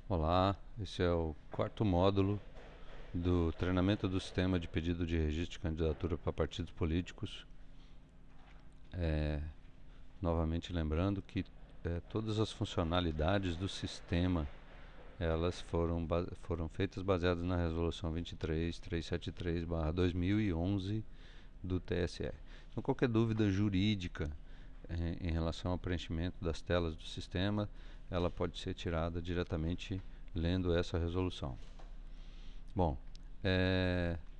Olá, esse é o quarto módulo do treinamento do sistema de pedido de registro de candidatura para partidos políticos. É, Novamente lembrando que todas as funcionalidades do sistema elas foram feitas baseadas na resolução 23373/2011 do TSE. Então, qualquer dúvida jurídica em relação ao preenchimento das telas do sistema, ela pode ser tirada diretamente lendo essa resolução. Bom,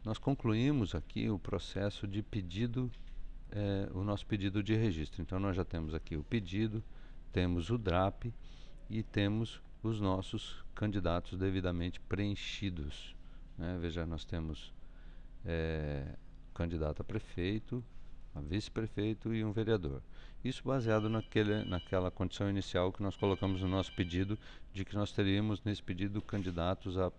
nós concluímos aqui o processo de pedido, o nosso pedido de registro. Então nós já temos aqui o pedido, temos o DRAP e temos os nossos candidatos devidamente preenchidos, né? Veja, nós temos candidato a prefeito, a vice-prefeito e um vereador. Isso baseado naquela condição inicial que nós colocamos no nosso pedido, de que nós teríamos nesse pedido candidatos a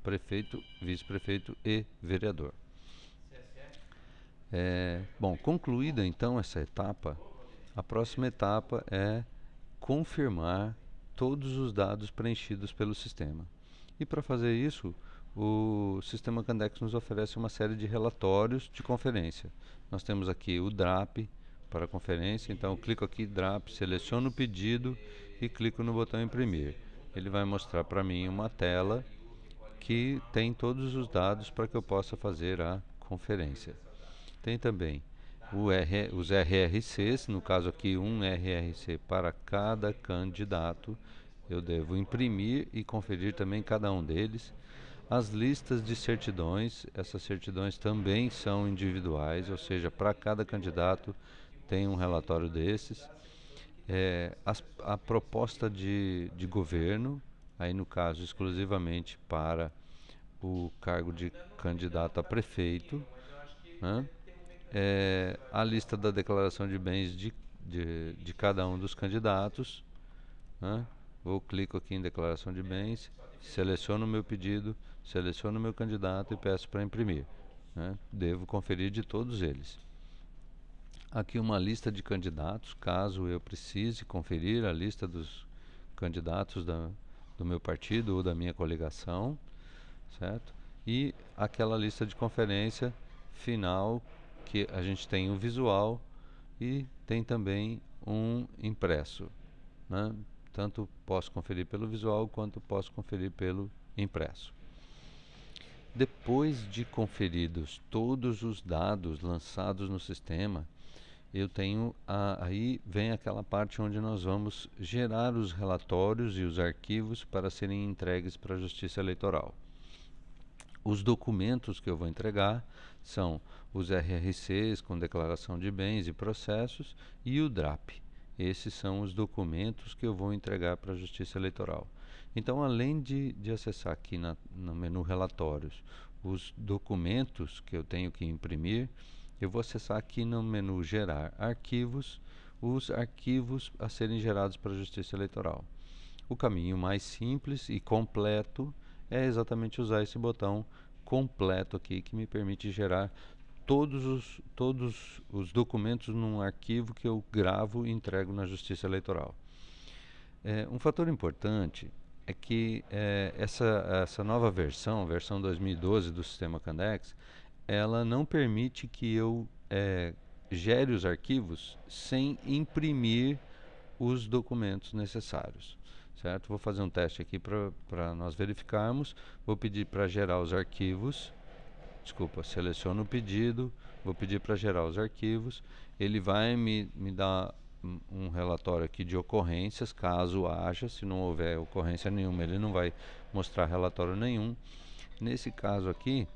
prefeito, vice-prefeito e vereador. Bom, concluída então essa etapa, a próxima etapa é confirmar todos os dados preenchidos pelo sistema. E para fazer isso, o sistema Candex nos oferece uma série de relatórios de conferência. Nós temos aqui o DRAP para conferência, então eu clico aqui DRAP, seleciono o pedido e clico no botão imprimir. Ele vai mostrar para mim uma tela que tem todos os dados para que eu possa fazer a conferência. Tem também os RRCs, no caso aqui um RRC para cada candidato. Eu devo imprimir e conferir também cada um deles. As listas de certidões, essas certidões também são individuais, ou seja, para cada candidato tem um relatório desses. A proposta de governo, aí no caso exclusivamente para o cargo de candidato a prefeito, né? A lista da declaração de bens de cada um dos candidatos, né? Eu clico aqui em declaração de bens, seleciono o meu pedido, seleciono o meu candidato e peço para imprimir, né? Devo conferir de todos eles. Aqui uma lista de candidatos, caso eu precise conferir a lista dos candidatos do meu partido ou da minha coligação, certo? E aquela lista de conferência final, que a gente tem o visual e tem também um impresso, né? Tanto posso conferir pelo visual quanto posso conferir pelo impresso. Depois de conferidos todos os dados lançados no sistema, eu tenho aí vem aquela parte onde nós vamos gerar os relatórios e os arquivos para serem entregues para a Justiça Eleitoral. Os documentos que eu vou entregar são os RRCs com declaração de bens e processos e o DRAP. Esses são os documentos que eu vou entregar para a Justiça Eleitoral. Então, além de acessar aqui no menu Relatórios os documentos que eu tenho que imprimir, eu vou acessar aqui no menu Gerar Arquivos, os arquivos a serem gerados para a Justiça Eleitoral. O caminho mais simples e completo é exatamente usar esse botão completo aqui, que me permite gerar todos os documentos num arquivo que eu gravo e entrego na Justiça Eleitoral. Um fator importante é que essa nova versão, versão 2012 do sistema Candex, ela não permite que eu gere os arquivos sem imprimir os documentos necessários, certo? Vou fazer um teste aqui para nós verificarmos. Vou pedir para gerar os arquivos. Desculpa, seleciono o pedido, vou pedir para gerar os arquivos. Ele vai me dar um relatório aqui de ocorrências, caso haja. Se não houver ocorrência nenhuma, ele não vai mostrar relatório nenhum. Nesse caso aqui,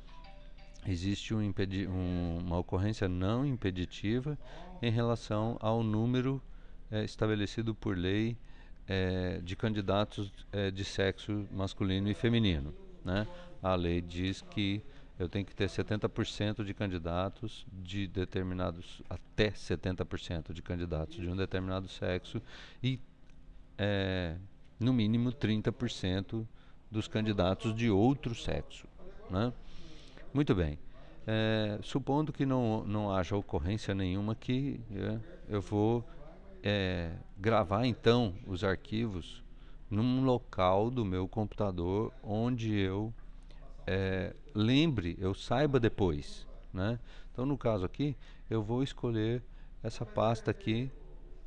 existe uma ocorrência não impeditiva em relação ao número estabelecido por lei de candidatos de sexo masculino e feminino, né? A lei diz que eu tenho que ter 70% de candidatos de determinados, até 70% de candidatos de um determinado sexo e no mínimo 30% dos candidatos de outro sexo, né? Muito bem. Supondo que não haja ocorrência nenhuma aqui, eu vou gravar então os arquivos num local do meu computador onde eu lembre, eu saiba depois, né? Então, no caso aqui, eu vou escolher essa pasta aqui,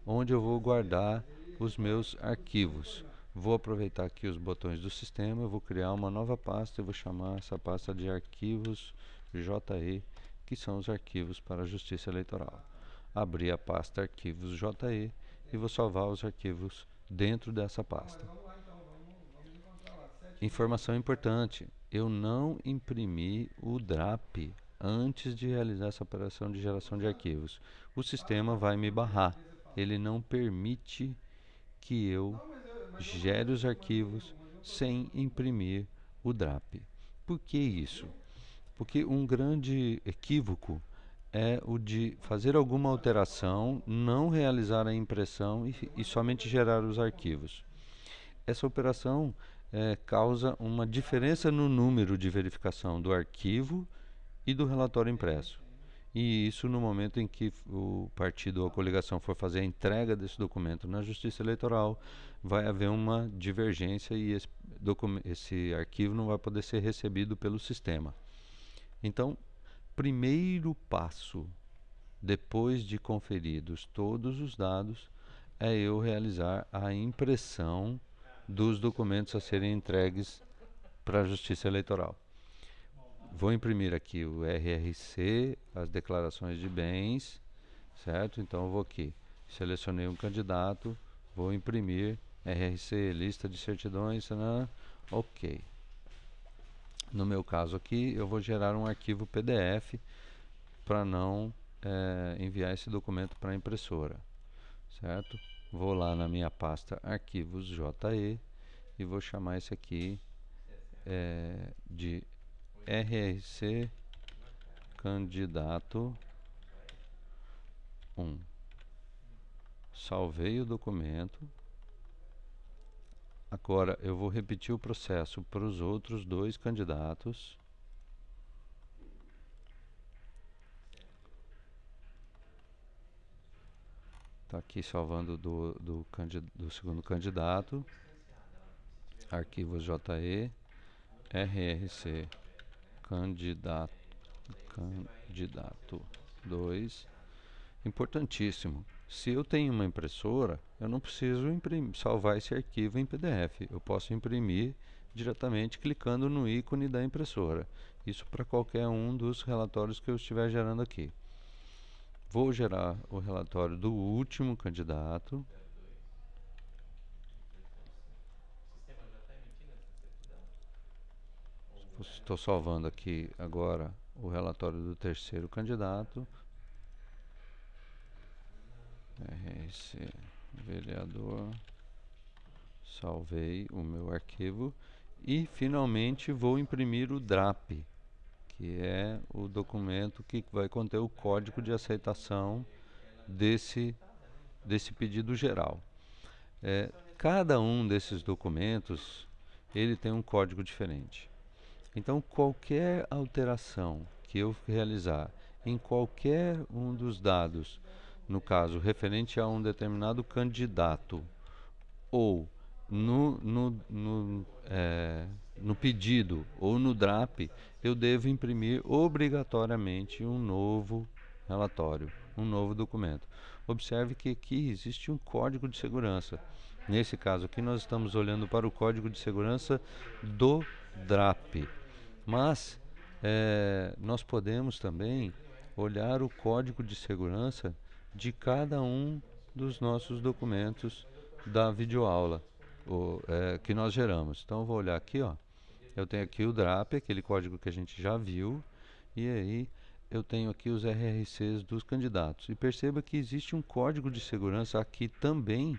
onde eu vou guardar os meus arquivos. Vou aproveitar aqui os botões do sistema, eu vou criar uma nova pasta e vou chamar essa pasta de arquivos JE, que são os arquivos para a Justiça Eleitoral. Abrir a pasta arquivos JE e vou salvar os arquivos dentro dessa pasta. Informação importante: eu não imprimi o DRAP antes de realizar essa operação de geração de arquivos. O sistema vai me barrar. Ele não permite que eu gere os arquivos sem imprimir o DRAP. Por que isso? Porque um grande equívoco é o de fazer alguma alteração, não realizar a impressão e somente gerar os arquivos. Essa operação causa uma diferença no número de verificação do arquivo e do relatório impresso. E isso no momento em que o partido ou a coligação for fazer a entrega desse documento na Justiça Eleitoral, vai haver uma divergência e esse arquivo não vai poder ser recebido pelo sistema. Então, primeiro passo, depois de conferidos todos os dados, é eu realizar a impressão dos documentos a serem entregues para a Justiça Eleitoral. Vou imprimir aqui o RRC, as declarações de bens, certo? Então eu vou aqui, selecionei um candidato, vou imprimir RRC, lista de certidões, ok. No meu caso aqui, eu vou gerar um arquivo PDF para não enviar esse documento para a impressora, certo? Vou lá na minha pasta arquivos JE e vou chamar esse aqui de RRC candidato 1. Salvei o documento. Agora eu vou repetir o processo para os outros dois candidatos. Está aqui salvando do segundo candidato. Arquivos JE, RRC candidato 2. Importantíssimo. Se eu tenho uma impressora, eu não preciso salvar esse arquivo em PDF. Eu posso imprimir diretamente clicando no ícone da impressora. Isso para qualquer um dos relatórios que eu estiver gerando aqui. Vou gerar o relatório do último candidato. Estou salvando aqui agora o relatório do terceiro candidato. RC vereador. Salvei o meu arquivo e finalmente vou imprimir o DRAP, que é o documento que vai conter o código de aceitação desse pedido geral. Cada um desses documentos ele tem um código diferente. Então, qualquer alteração que eu realizar em qualquer um dos dados, no caso referente a um determinado candidato, ou no pedido ou no DRAP, eu devo imprimir obrigatoriamente um novo relatório, um novo documento. Observe que aqui existe um código de segurança. Nesse caso aqui nós estamos olhando para o código de segurança do DRAP. Mas nós podemos também olhar o código de segurança de cada um dos nossos documentos da videoaula que nós geramos. Então eu vou olhar aqui, ó. Eu tenho aqui o DRAP, aquele código que a gente já viu, e aí eu tenho aqui os RRCs dos candidatos. E perceba que existe um código de segurança aqui também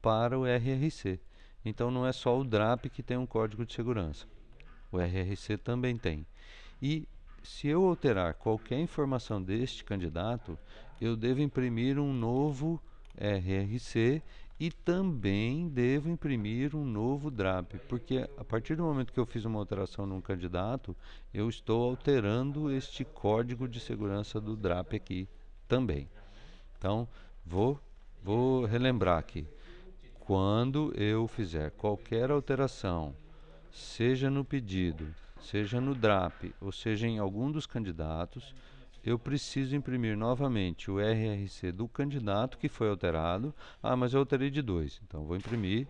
para o RRC. Então não é só o DRAP que tem um código de segurança. O RRC também tem. E se eu alterar qualquer informação deste candidato, eu devo imprimir um novo RRC e também devo imprimir um novo DRAP, porque a partir do momento que eu fiz uma alteração num candidato, eu estou alterando este código de segurança do DRAP aqui também. Então, vou relembrar aqui. quando eu fizer qualquer alteração, seja no pedido, seja no DRAP, ou seja em algum dos candidatos, eu preciso imprimir novamente o RRC do candidato que foi alterado. Ah, mas eu alterei de 2, então vou imprimir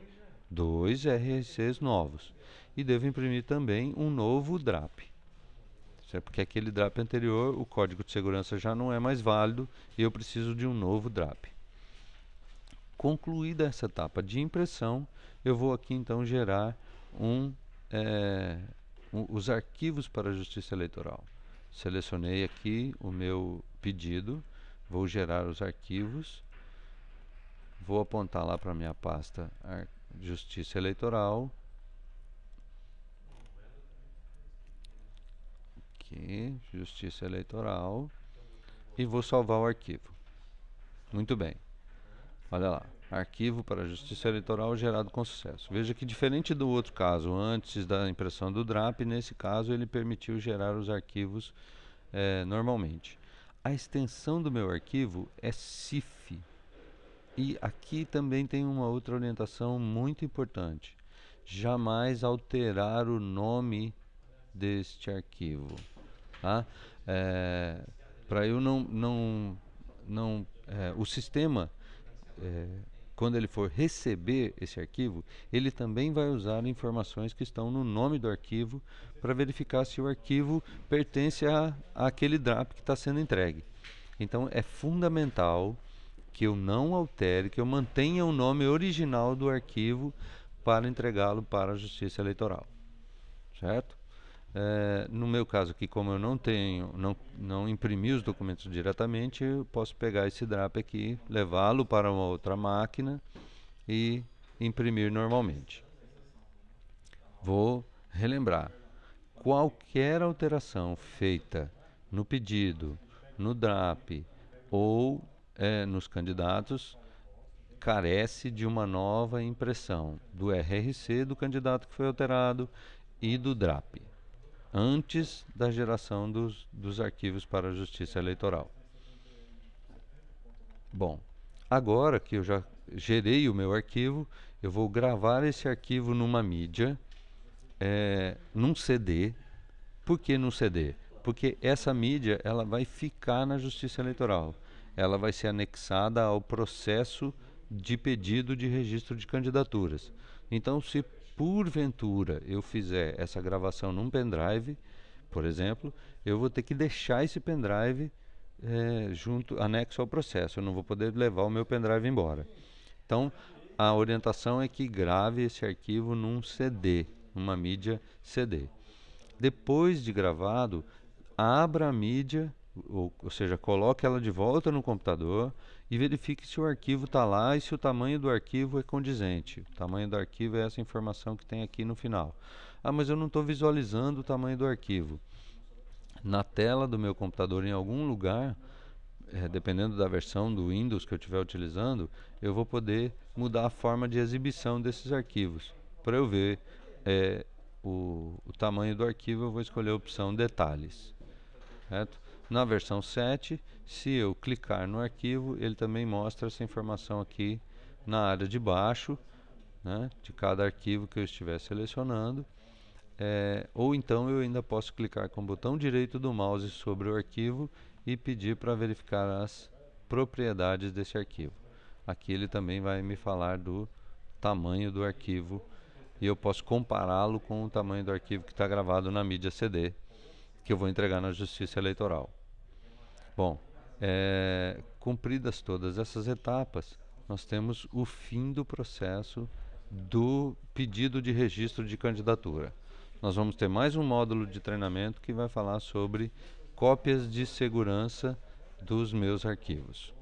2 RRCs novos. E devo imprimir também um novo DRAP, certo? Porque aquele DRAP anterior, o código de segurança já não é mais válido e eu preciso de um novo DRAP. Concluída essa etapa de impressão, eu vou aqui então gerar os arquivos para a Justiça Eleitoral. Selecionei aqui o meu pedido, vou gerar os arquivos, vou apontar lá para a minha pasta Justiça Eleitoral. Aqui, Justiça Eleitoral, e vou salvar o arquivo. Muito bem. Olha lá, arquivo para a Justiça Eleitoral gerado com sucesso. Veja que diferente do outro caso, antes da impressão do DRAP, nesse caso ele permitiu gerar os arquivos normalmente. A extensão do meu arquivo é CIF. E aqui também tem uma outra orientação muito importante. Jamais alterar o nome deste arquivo. Tá? Para eu o sistema, quando ele for receber esse arquivo, ele também vai usar informações que estão no nome do arquivo para verificar se o arquivo pertence àquele DRAP que está sendo entregue. Então é fundamental que eu não altere, que eu mantenha o nome original do arquivo para entregá-lo para a Justiça Eleitoral, certo? No meu caso aqui, como eu não imprimi os documentos diretamente, eu posso pegar esse DRAP aqui, levá-lo para uma outra máquina e imprimir normalmente. Vou relembrar: qualquer alteração feita no pedido, no DRAP ou nos candidatos carece de uma nova impressão do RRC do candidato que foi alterado e do DRAP, antes da geração dos arquivos para a Justiça Eleitoral. Bom, agora que eu já gerei o meu arquivo, eu vou gravar esse arquivo numa mídia, num CD. Por que num CD? Porque essa mídia ela vai ficar na Justiça Eleitoral. Ela vai ser anexada ao processo de pedido de registro de candidaturas. Então, se porventura eu fizer essa gravação num pendrive, por exemplo, eu vou ter que deixar esse pendrive anexo ao processo. Eu não vou poder levar o meu pendrive embora. Então, a orientação é que grave esse arquivo num CD, numa mídia CD. Depois de gravado, abra a mídia, ou seja, coloque ela de volta no computador e verifique se o arquivo está lá e se o tamanho do arquivo é condizente. O tamanho do arquivo é essa informação que tem aqui no final. Ah, mas eu não estou visualizando o tamanho do arquivo. Na tela do meu computador, em algum lugar, dependendo da versão do Windows que eu estiver utilizando, eu vou poder mudar a forma de exibição desses arquivos. Para eu ver o tamanho do arquivo, eu vou escolher a opção Detalhes. Certo? Na versão 7, se eu clicar no arquivo, ele também mostra essa informação aqui na área de baixo, né, de cada arquivo que eu estiver selecionando. Ou então eu ainda posso clicar com o botão direito do mouse sobre o arquivo e pedir para verificar as propriedades desse arquivo. Aqui ele também vai me falar do tamanho do arquivo e eu posso compará-lo com o tamanho do arquivo que está gravado na mídia CD, que eu vou entregar na Justiça Eleitoral. Bom, cumpridas todas essas etapas, nós temos o fim do processo do pedido de registro de candidatura. Nós vamos ter mais um módulo de treinamento que vai falar sobre cópias de segurança dos meus arquivos.